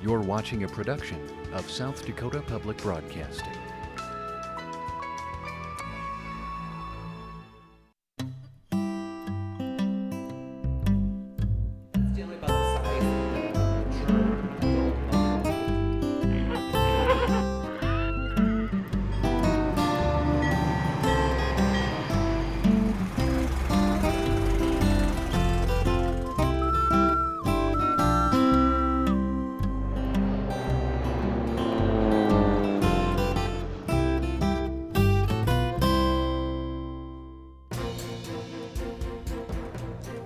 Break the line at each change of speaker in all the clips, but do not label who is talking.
You're watching a production of South Dakota Public Broadcasting.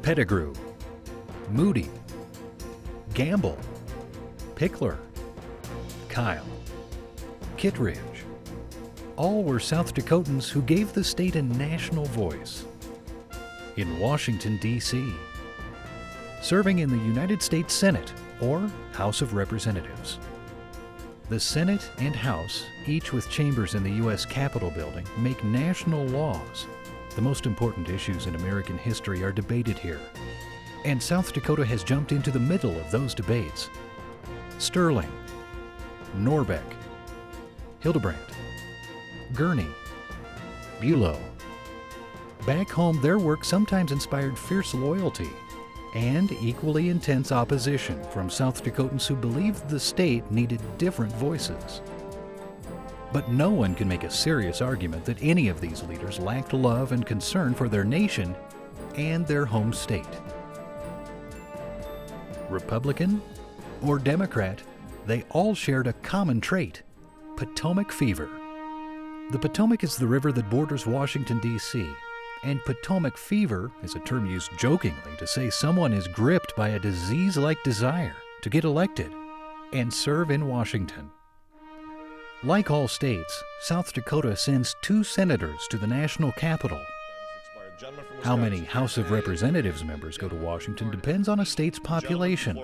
Pettigrew, Moody, Gamble, Pickler, Kyle, Kittredge. All were South Dakotans who gave the state a national voice. In Washington, D.C., serving in the United States Senate or House of Representatives. The Senate and House, each with chambers in the U.S. Capitol building, make national laws. The most important issues in American history are debated here, and South Dakota has jumped into the middle of those debates. Sterling, Norbeck, Hildebrandt, Gurney, Bulow. Back home, their work sometimes inspired fierce loyalty and equally intense opposition from South Dakotans who believed the state needed different voices. But no one can make a serious argument that any of these leaders lacked love and concern for their nation and their home state. Republican or Democrat, they all shared a common trait: Potomac fever. The Potomac is the river that borders Washington, D.C., and Potomac fever is a term used jokingly to say someone is gripped by a disease-like desire to get elected and serve in Washington. Like all states, South Dakota sends 2 senators to the national capital. How many House of Representatives members go to Washington depends on a state's population.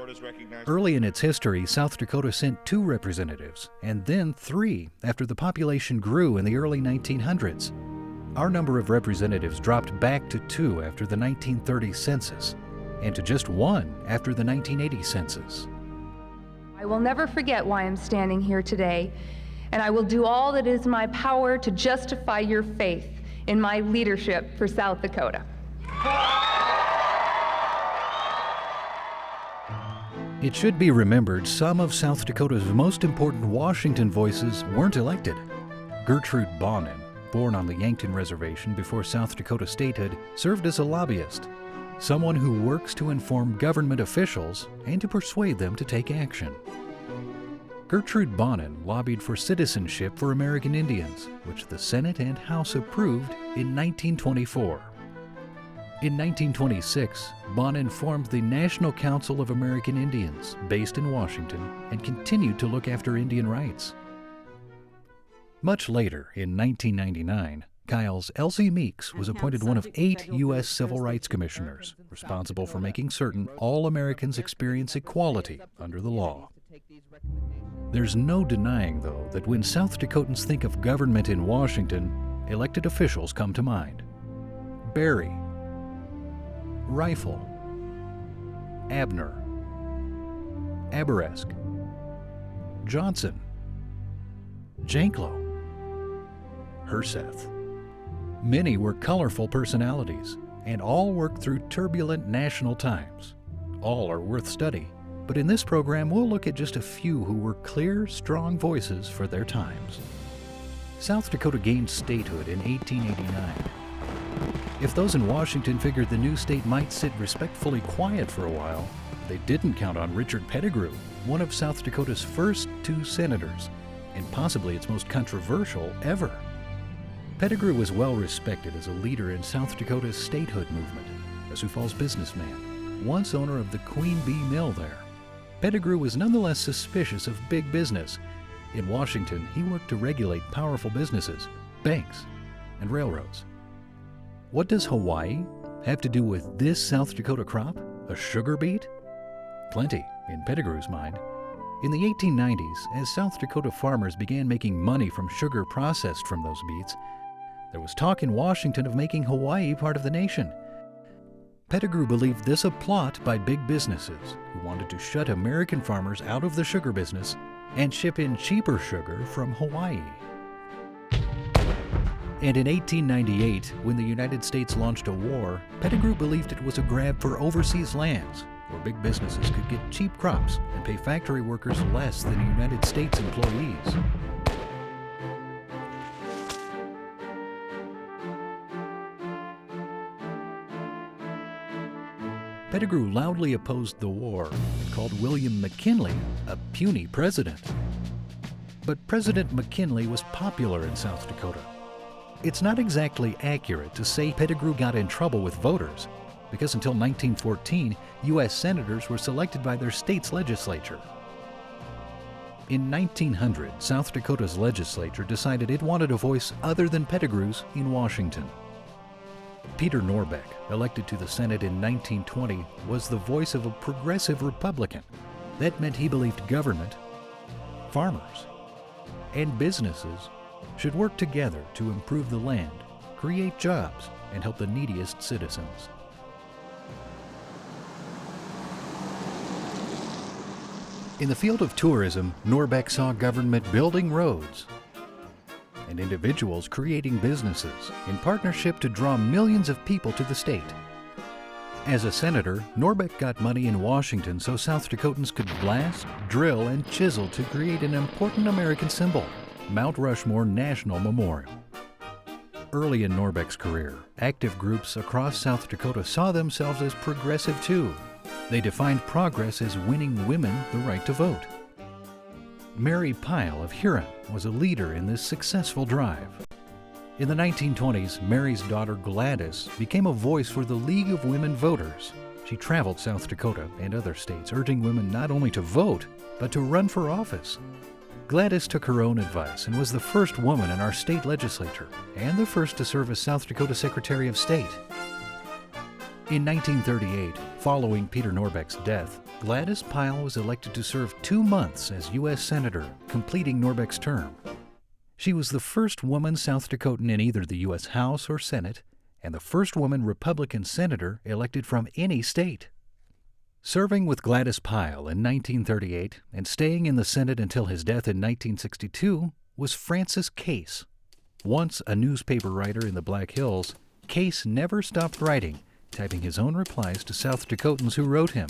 Early in its history, South Dakota sent 2 representatives, and then 3 after the population grew in the early 1900s. Our number of representatives dropped back to 2 after the 1930 census, and to just 1 after the 1980 census.
I will never forget why I'm standing here today, and I will do all that is in my power to justify your faith in my leadership for South Dakota.
It should be remembered some of South Dakota's most important Washington voices weren't elected. Gertrude Bonin, born on the Yankton Reservation before South Dakota statehood, served as a lobbyist, someone who works to inform government officials and to persuade them to take action. Gertrude Bonin lobbied for citizenship for American Indians, which the Senate and House approved in 1924. In 1926, Bonin formed the National Council of American Indians, based in Washington, and continued to look after Indian rights. Much later, in 1999, Kyle's Elsie Meeks was appointed one of 8 U.S. Civil Rights Commissioners, responsible for making certain all Americans experience equality under the law. There's no denying, though, that when South Dakotans think of government in Washington, elected officials come to mind. Berry, Rifle, Abner, Aberesk, Johnson, Janklow, Herseth. Many were colorful personalities, and all worked through turbulent national times. All are worth study. But in this program, we'll look at just a few who were clear, strong voices for their times. South Dakota gained statehood in 1889. If those in Washington figured the new state might sit respectfully quiet for a while, they didn't count on Richard Pettigrew, one of South Dakota's first 2 senators, and possibly its most controversial ever. Pettigrew was well respected as a leader in South Dakota's statehood movement, a Sioux Falls businessman, once owner of the Queen Bee Mill there. Pettigrew was nonetheless suspicious of big business. In Washington, he worked to regulate powerful businesses, banks, and railroads. What does Hawaii have to do with this South Dakota crop? A sugar beet? Plenty, in Pettigrew's mind. In the 1890s, as South Dakota farmers began making money from sugar processed from those beets, there was talk in Washington of making Hawaii part of the nation. Pettigrew believed this a plot by big businesses who wanted to shut American farmers out of the sugar business and ship in cheaper sugar from Hawaii. And in 1898, when the United States launched a war, Pettigrew believed it was a grab for overseas lands, where big businesses could get cheap crops and pay factory workers less than United States employees. Pettigrew loudly opposed the war and called William McKinley a puny president. But President McKinley was popular in South Dakota. It's not exactly accurate to say Pettigrew got in trouble with voters, because until 1914, U.S. senators were selected by their state's legislature. In 1900, South Dakota's legislature decided it wanted a voice other than Pettigrew's in Washington. Peter Norbeck, elected to the Senate in 1920, was the voice of a progressive Republican. That meant he believed government, farmers, and businesses should work together to improve the land, create jobs, and help the neediest citizens. In the field of tourism, Norbeck saw government building roads and individuals creating businesses in partnership to draw millions of people to the state. As a senator, Norbeck got money in Washington so South Dakotans could blast, drill, and chisel to create an important American symbol, Mount Rushmore National Memorial. Early in Norbeck's career, active groups across South Dakota saw themselves as progressive too. They defined progress as winning women the right to vote. Mary Pyle of Huron was a leader in this successful drive. In the 1920s, Mary's daughter Gladys became a voice for the League of Women Voters. She traveled South Dakota and other states, urging women not only to vote, but to run for office. Gladys took her own advice and was the first woman in our state legislature and the first to serve as South Dakota Secretary of State. In 1938, following Peter Norbeck's death, Gladys Pyle was elected to serve 2 months as U.S. Senator, completing Norbeck's term. She was the first woman South Dakotan in either the U.S. House or Senate, and the first woman Republican senator elected from any state. Serving with Gladys Pyle in 1938 and staying in the Senate until his death in 1962 was Francis Case. Once a newspaper writer in the Black Hills, Case never stopped writing, typing his own replies to South Dakotans who wrote him.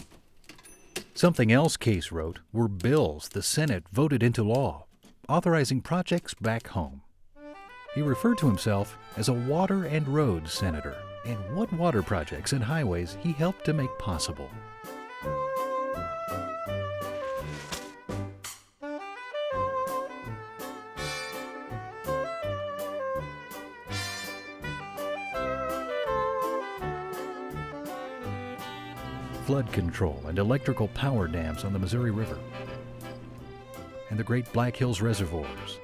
Something else Case wrote were bills the Senate voted into law, authorizing projects back home. He referred to himself as a water and roads senator, and what water projects and highways he helped to make possible. Flood control and electrical power dams on the Missouri River, and the Great Black Hills reservoirs.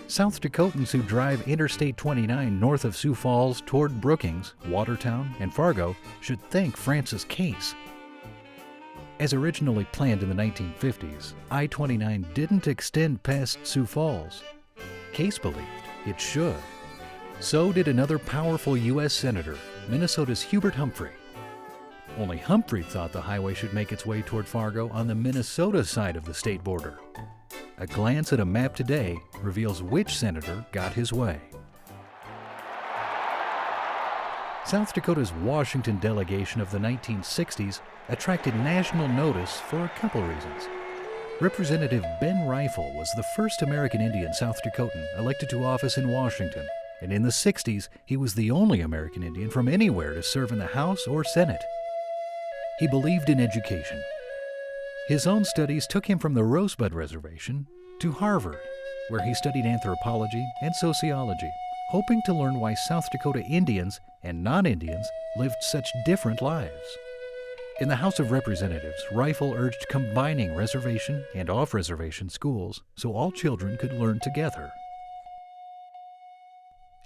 South Dakotans who drive Interstate 29 north of Sioux Falls toward Brookings, Watertown, and Fargo should thank Francis Case. As originally planned in the 1950s, I-29 didn't extend past Sioux Falls. Case believed it should. So did another powerful U.S. Senator, Minnesota's Hubert Humphrey. Only Humphrey thought the highway should make its way toward Fargo on the Minnesota side of the state border. A glance at a map today reveals which senator got his way. South Dakota's Washington delegation of the 1960s attracted national notice for a couple reasons. Representative Ben Rifle was the first American Indian South Dakotan elected to office in Washington, and in the 60s he was the only American Indian from anywhere to serve in the House or Senate. He believed in education. His own studies took him from the Rosebud Reservation to Harvard, where he studied anthropology and sociology, hoping to learn why South Dakota Indians and non-Indians lived such different lives. In the House of Representatives, Rifle urged combining reservation and off-reservation schools so all children could learn together.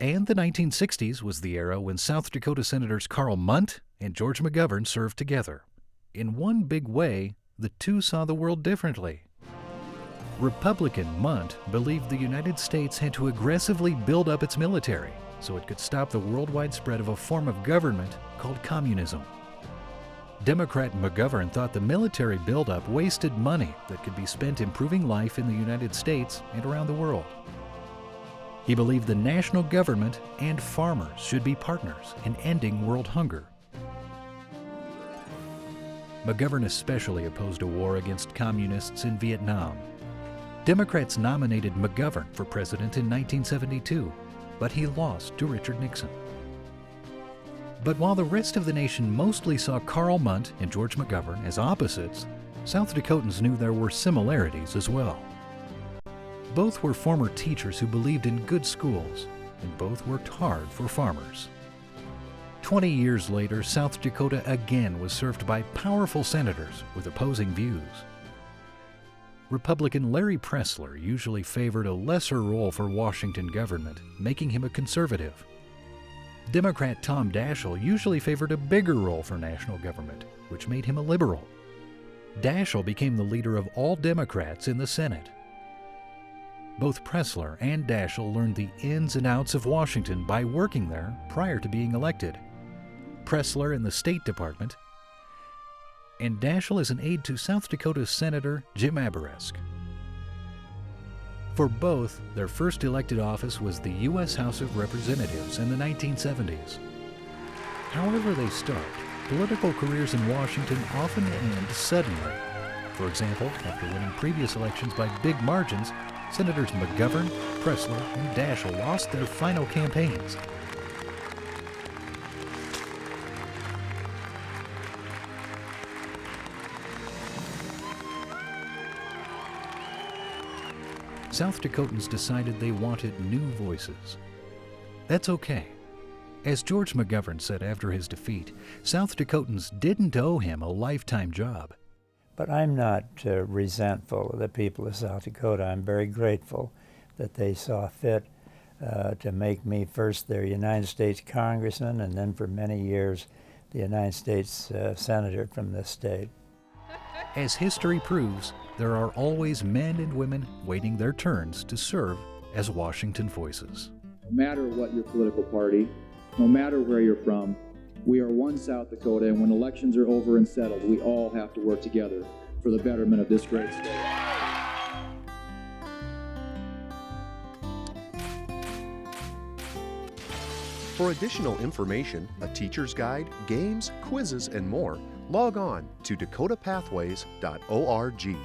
And the 1960s was the era when South Dakota Senators Carl Mundt and George McGovern served together. In one big way, the two saw the world differently. Republican Mundt believed the United States had to aggressively build up its military so it could stop the worldwide spread of a form of government called communism. Democrat McGovern thought the military buildup wasted money that could be spent improving life in the United States and around the world. He believed the national government and farmers should be partners in ending world hunger. McGovern especially opposed a war against communists in Vietnam. Democrats nominated McGovern for president in 1972, but he lost to Richard Nixon. But while the rest of the nation mostly saw Carl Mundt and George McGovern as opposites, South Dakotans knew there were similarities as well. Both were former teachers who believed in good schools, and both worked hard for farmers. 20 years later, South Dakota again was served by powerful senators with opposing views. Republican Larry Pressler usually favored a lesser role for Washington government, making him a conservative. Democrat Tom Daschle usually favored a bigger role for national government, which made him a liberal. Daschle became the leader of all Democrats in the Senate. Both Pressler and Daschle learned the ins and outs of Washington by working there prior to being elected. Pressler in the State Department, and Daschle as an aide to South Dakota Senator Jim Abourezk. For both, their first elected office was the U.S. House of Representatives in the 1970s. However they start, political careers in Washington often end suddenly. For example, after winning previous elections by big margins, Senators McGovern, Pressler, and Daschle lost their final campaigns. South Dakotans decided they wanted new voices. That's okay. As George McGovern said after his defeat, South Dakotans didn't owe him a lifetime job.
But I'm not resentful of the people of South Dakota. I'm very grateful that they saw fit to make me first their United States Congressman and then for many years the United States Senator from this state.
As history proves, there are always men and women waiting their turns to serve as Washington voices.
No matter what your political party, no matter where you're from, we are one South Dakota, and when elections are over and settled, we all have to work together for the betterment of this great state.
For additional information, a teacher's guide, games, quizzes, and more, log on to dakotapathways.org.